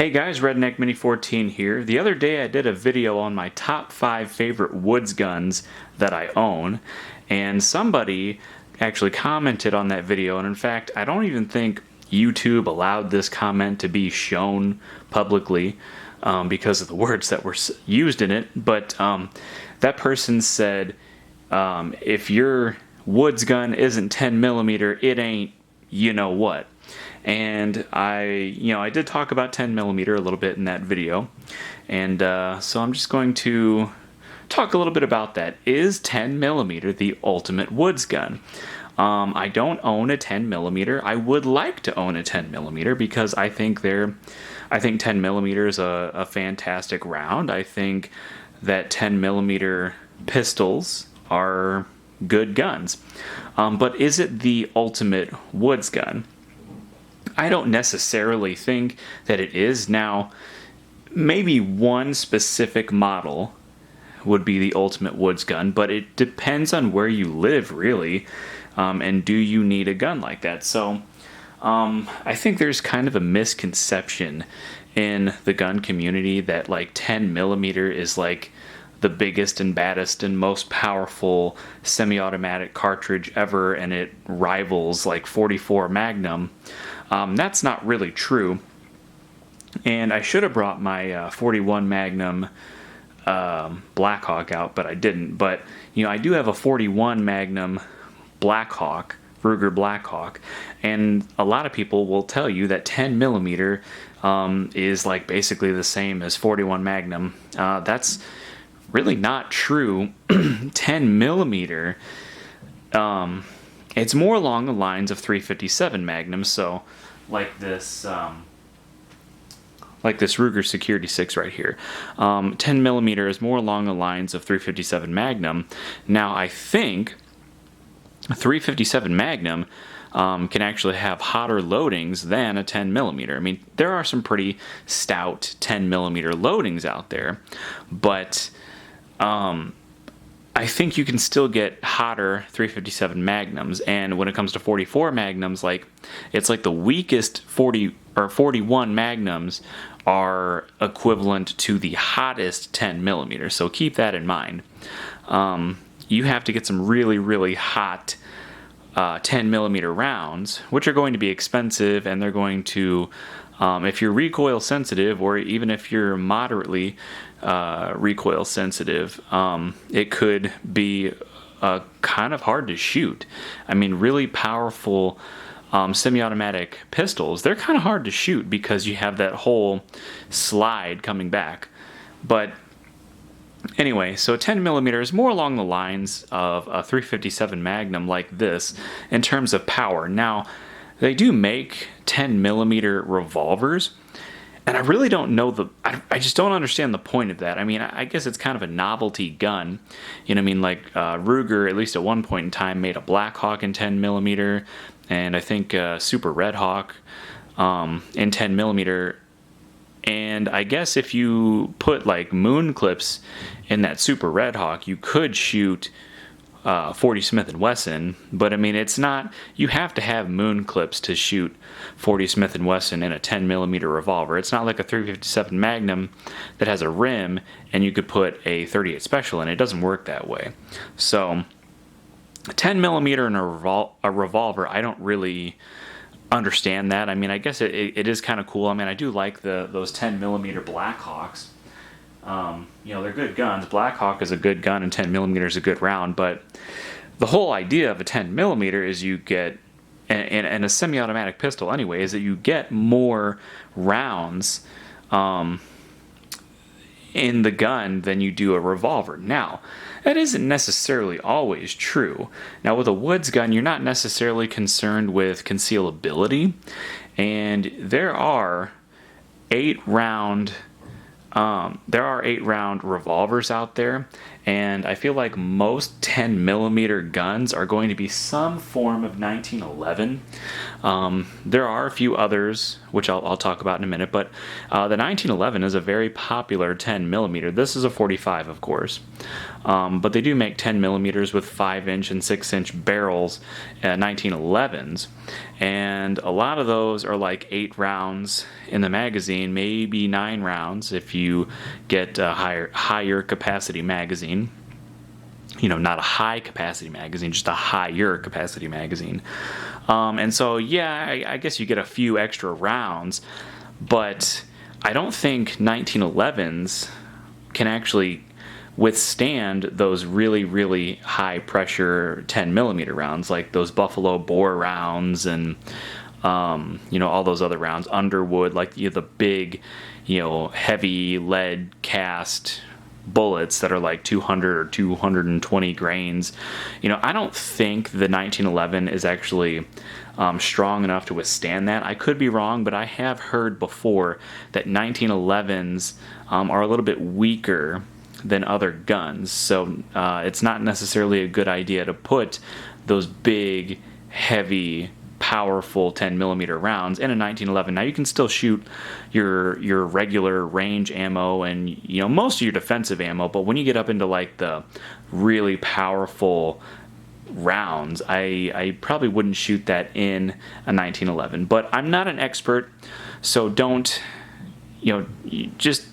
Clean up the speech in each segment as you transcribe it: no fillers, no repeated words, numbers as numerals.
Hey guys, Redneck Mini 14 here. The other day I did a video on my top 5 favorite woods guns that I own, and somebody actually commented on that video, and in fact, I don't even think YouTube allowed this comment to be shown publicly because of the words that were used in it, but that person said, if your woods gun isn't 10 millimeter, it ain't you know what. And I did talk about 10 millimeter a little bit in that video, and so I'm just going to talk a little bit about that. Is 10 millimeter the ultimate woods gun? I don't own a 10 millimeter. I would like to own a 10 millimeter because I think 10 millimeter is a fantastic round. I think that 10 millimeter pistols are good guns. But is it the ultimate woods gun? I don't necessarily think that it is. Now, maybe one specific model would be the ultimate woods gun, but it depends on where you live, really, and do you need a gun like that? So, I think there's kind of a misconception in the gun community that like 10 millimeter is like the biggest and baddest and most powerful semi-automatic cartridge ever, and it rivals like 44 Magnum. That's not really true. And I should have brought my 41 Magnum Blackhawk out, but I didn't. But, I do have a 41 Magnum Blackhawk, Ruger Blackhawk, and a lot of people will tell you that 10 millimeter is like basically the same as 41 Magnum. That's really not true. 10 millimeter, it's more along the lines of 357 Magnum, so like this Ruger Security 6 right here. 10 millimeter is more along the lines of 357 Magnum. Now I think 357 Magnum can actually have hotter loadings than a 10 millimeter. I mean, there are some pretty stout 10 millimeter loadings out there, but I think you can still get hotter 357 Magnums, and when it comes to 44 Magnums, it's like the weakest 40 or 41 Magnums are equivalent to the hottest 10 millimeter. So keep that in mind. You have to get some really, really hot 10 millimeter rounds, which are going to be expensive, and they're going to, if you're recoil sensitive, or even if you're moderately recoil sensitive, it could be kind of hard to shoot. I mean, really powerful semi-automatic pistols, they're kind of hard to shoot because you have that whole slide coming back. But anyway, so 10 millimeter is more along the lines of a 357 Magnum like this in terms of power. Now, they do make 10 millimeter revolvers, and I really don't know I just don't understand the point of that. I mean, I guess it's kind of a novelty gun. You know what I mean? Like Ruger, at least at one point in time, made a Blackhawk in 10 millimeter, and I think Super Red Hawk in 10 millimeter. And I guess if you put like moon clips in that Super Red Hawk, you could shoot 40 Smith & Wesson, but I mean, it's not, you have to have moon clips to shoot 40 Smith & Wesson in a 10 millimeter revolver. It's not like a 357 Magnum that has a rim and you could put a 38 Special in. It doesn't work that way. So 10 millimeter in a revolver, I don't really understand that. I mean, I guess it is kind of cool. I mean, I do like those 10 millimeter Blackhawks. They're good guns. Blackhawk is a good gun and 10 millimeter is a good round, but the whole idea of a 10 millimeter is you get, and a semi-automatic pistol anyway, is that you get more rounds in the gun than you do a revolver. Now, that isn't necessarily always true. Now, with a woods gun, you're not necessarily concerned with concealability, and there are 8-round revolvers out there, And I feel like most 10 millimeter guns are going to be some form of 1911. There are a few others, which I'll talk about in a minute, but the 1911 is a very popular 10 millimeter. This is a 45, of course. But they do make 10 millimeters with 5-inch and 6-inch barrels, 1911s. And a lot of those are like 8 rounds in the magazine, maybe 9 rounds if you get a higher capacity magazine. Not a high capacity magazine, just a higher capacity magazine. And so, yeah, I guess you get a few extra rounds, but I don't think 1911s can actually withstand those really, really high pressure 10 millimeter rounds, like those Buffalo bore rounds and all those other rounds, Underwood, like the big, heavy lead cast bullets that are like 200 or 220 grains. I don't think the 1911 is actually strong enough to withstand that. I could be wrong, but I have heard before that 1911s are a little bit weaker than other guns, so it's not necessarily a good idea to put those big, heavy, powerful 10 millimeter rounds in a 1911. Now you can still shoot your regular range ammo and most of your defensive ammo, but when you get up into like the really powerful rounds, I probably wouldn't shoot that in a 1911. But I'm not an expert, so don't just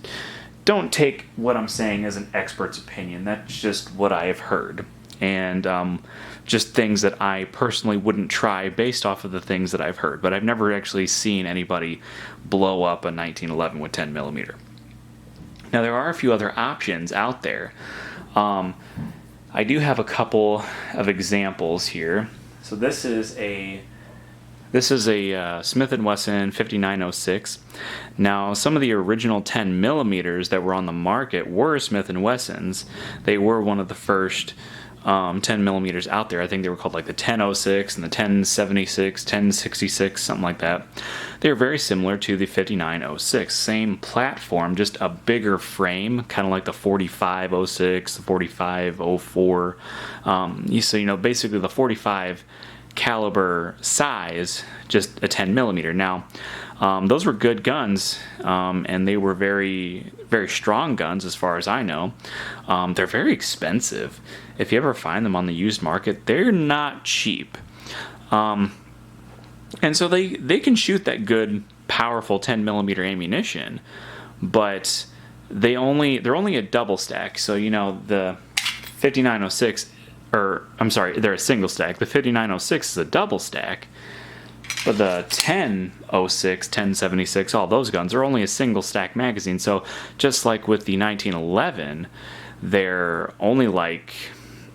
don't take what I'm saying as an expert's opinion. That's just what I have heard. And just things that I personally wouldn't try based off of the things that I've heard. But I've never actually seen anybody blow up a 1911 with 10 millimeter. Now, there are a few other options out there. I do have a couple of examples here. So this is a Smith & Wesson 5906. Now, some of the original 10 millimeters that were on the market were Smith & Wessons. They were one of the first 10 millimeters out there. I think they were called like the 1006 and the 1076, 1066, something like that. They were very similar to the 5906. Same platform, just a bigger frame, kind of like the 4506, the 4504. So, basically the 45 caliber size, just a 10 millimeter. Now, those were good guns, and they were very, very strong guns as far as I know. They're very expensive. If you ever find them on the used market, they're not cheap. And so they can shoot that good, powerful 10 millimeter ammunition, but they're only a double stack. So, the 5906, they're a single stack. The 5906 is a double stack, but the 1006, 1076, all those guns are only a single stack magazine. So just like with the 1911, they're only like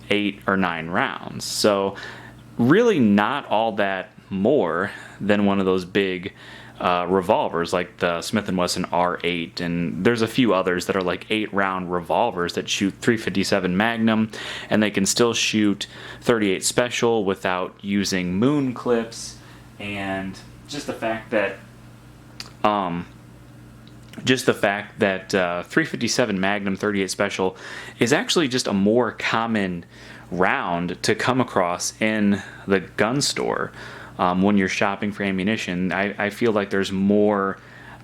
8 or 9 rounds. So really not all that more than one of those big revolvers like the Smith & Wesson R8, and there's a few others that are like 8-round revolvers that shoot .357 Magnum, and they can still shoot .38 Special without using moon clips. And just the fact that .357 Magnum .38 Special is actually just a more common round to come across in the gun store. When you're shopping for ammunition, I feel like there's more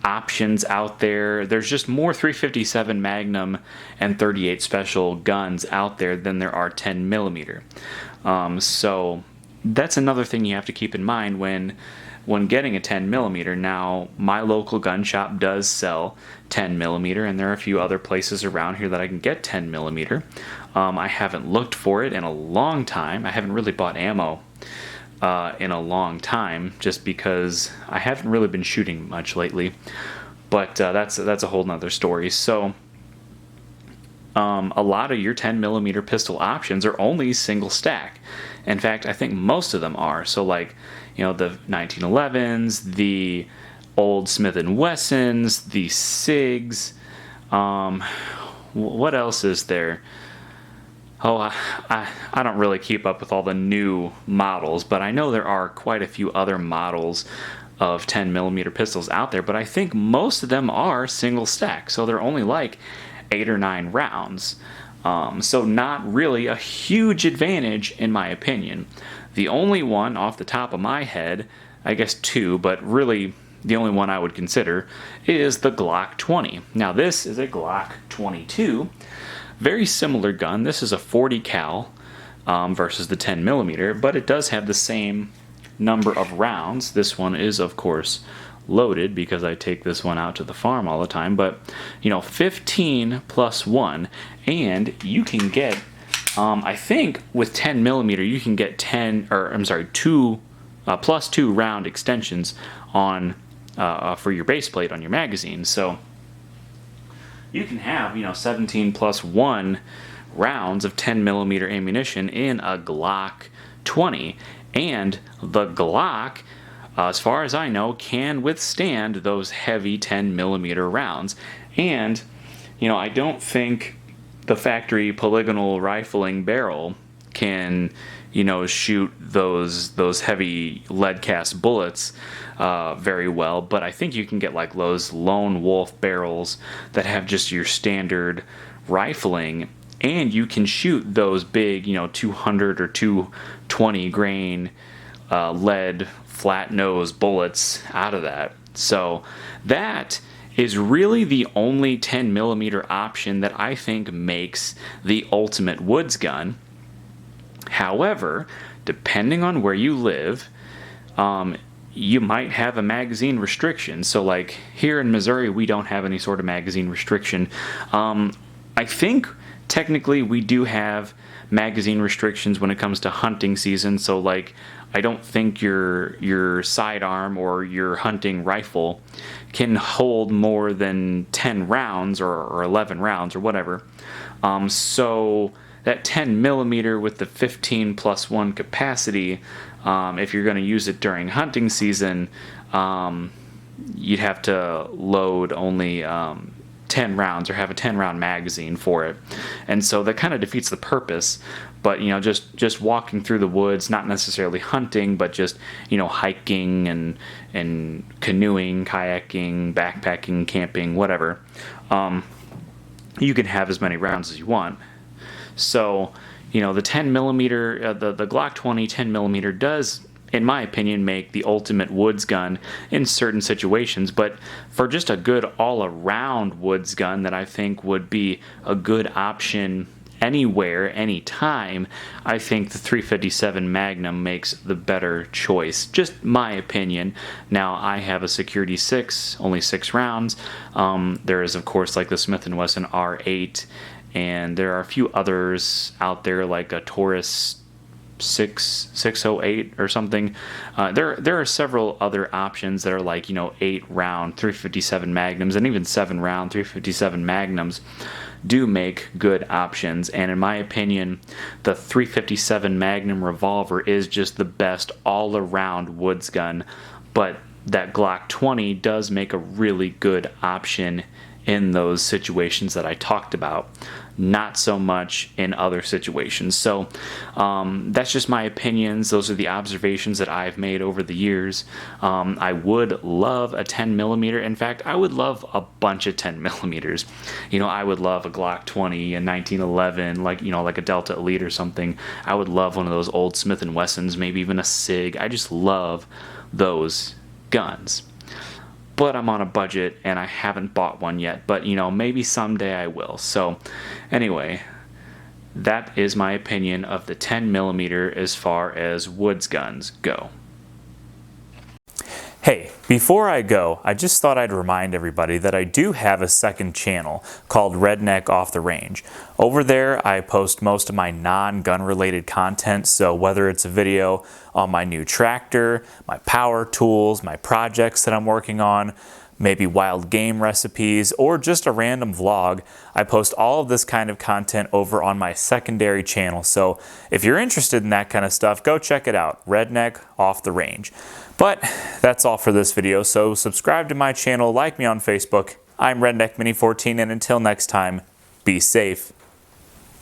options out there. There's just more .357 Magnum and .38 Special guns out there than there are 10 millimeter. So that's another thing you have to keep in mind when getting a 10 millimeter. Now, my local gun shop does sell 10 millimeter, and there are a few other places around here that I can get 10 millimeter. I haven't looked for it in a long time. I haven't really bought ammo in a long time, just because I haven't really been shooting much lately. But that's a whole nother story. So a lot of your 10 millimeter pistol options are only single stack. In fact, I think most of them are. So like, the 1911s, the old Smith & Wessons, the SIGs. What else is there? Oh, I don't really keep up with all the new models, but I know there are quite a few other models of 10 millimeter pistols out there, but I think most of them are single stack, so they're only like 8 or 9 rounds. So not really a huge advantage in my opinion. The only one off the top of my head, I guess two, but really the only one I would consider, is the Glock 20. Now this is a Glock 22. Very similar gun. This is a 40 cal versus the 10 millimeter, but it does have the same number of rounds. This one is, of course, loaded because I take this one out to the farm all the time, but 15 plus 1, and you can get I think with 10 millimeter you can get 2 plus 2 round extensions on for your base plate on your magazine. So you can have 17 plus 1 rounds of 10 millimeter ammunition in a Glock 20, and the Glock, as far as I know, can withstand those heavy 10 millimeter rounds. And I don't think the factory polygonal rifling barrel can shoot those heavy lead cast bullets very well, but I think you can get like those lone wolf barrels that have just your standard rifling, and you can shoot those big 200 or 220 grain lead flat nose bullets out of that. So that is really the only 10 millimeter option that I think makes the ultimate woods gun. However, depending on where you live, you might have a magazine restriction. So like here in Missouri, we don't have any sort of magazine restriction. I think technically we do have magazine restrictions when it comes to hunting season. So like I don't think your sidearm or your hunting rifle can hold more than 10 rounds or 11 rounds or whatever. So that 10 millimeter with the 15 plus 1 capacity, if you're going to use it during hunting season, you'd have to load only 10 rounds or have a 10 round magazine for it. And so that kind of defeats the purpose. But just walking through the woods, not necessarily hunting, but just hiking and canoeing, kayaking, backpacking, camping, whatever, you can have as many rounds as you want. So the 10 millimeter, the Glock 20 10 millimeter does, in my opinion, make the ultimate woods gun in certain situations. But for just a good all-around woods gun that I think would be a good option anywhere, anytime, I think the 357 Magnum makes the better choice. Just my opinion. Now, I have a Security 6, only 6 rounds. There is, of course, like the Smith & Wesson R8, and there are a few others out there like a Taurus 608 or something. There are several other options that are like 8 round 357 Magnums, and even 7 round 357 Magnums do make good options. And in my opinion, the 357 Magnum revolver is just the best all around woods gun, but that Glock 20 does make a really good option in those situations that I talked about, not so much in other situations. So that's just my opinions. Those are the observations that I've made over the years. I would love a 10 millimeter. In fact, I would love a bunch of 10 millimeters. I would love a Glock 20, a 1911, like a Delta Elite or something. I would love one of those old Smith & Wessons, maybe even a SIG. I just love those guns. But I'm on a budget and I haven't bought one yet, but maybe someday I will. So anyway, that is my opinion of the 10 millimeter as far as woods guns go. Hey, before I go, I just thought I'd remind everybody that I do have a second channel called Redneck Off the Range. Over there, I post most of my non-gun related content, so whether it's a video on my new tractor, my power tools, my projects that I'm working on, maybe wild game recipes, or just a random vlog, I post all of this kind of content over on my secondary channel. So if you're interested in that kind of stuff, go check it out, Redneck Off the Range. But that's all for this video, so subscribe to my channel, like me on Facebook. I'm Redneck Mini 14, and until next time, be safe.